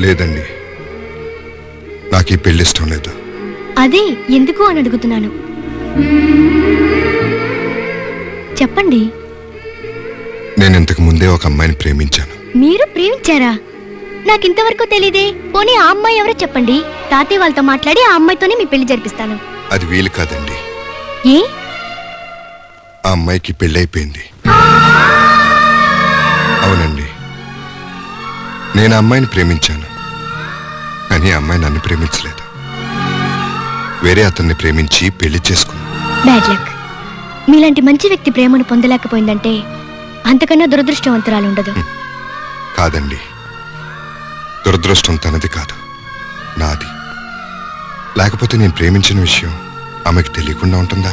లేదండి, నాకు ఈ పెళ్లి ఇష్టం లేదు. అదే ఎందుకు అని అడుగుతున్నాను. చెప్పండి. నేను ఇంతకు ముందే ఒక అమ్మాయిని ప్రేమించాను. మీరు ప్రేమించారా? నాకింతవరకు తెలీదే. పోనీ ఆ అమ్మాయి ఎవరో చెప్పండి. తాతయ్య వాళ్ళతో మాట్లాడి ఆ అమ్మాయితోనే మీ పెళ్లి జరిపిస్తాను. అది వీలు కాదండి. ఏ? ఆ అమ్మాయికి పెళ్ళైపోయింది. అవునండి, నేను ఆ అమ్మాయిని ప్రేమించాను, కానీ ఆ అమ్మాయి నన్ను ప్రేమించలేదు. వేరే అతన్ని ప్రేమించి పెళ్లి చేసుకున్నాను. Bad luck. మీలాంటి మంచి వ్యక్తి ప్రేమను పొందలేకపోయిందంటే అంతకన్నా దురదృష్టవంతురాలు ఉండదు. కాదండి, దురదృష్టం తనది కాదు, నాది. లేకపోతే నేను ప్రేమించిన విషయం ఆమెకు తెలియకుండా ఉంటుందా?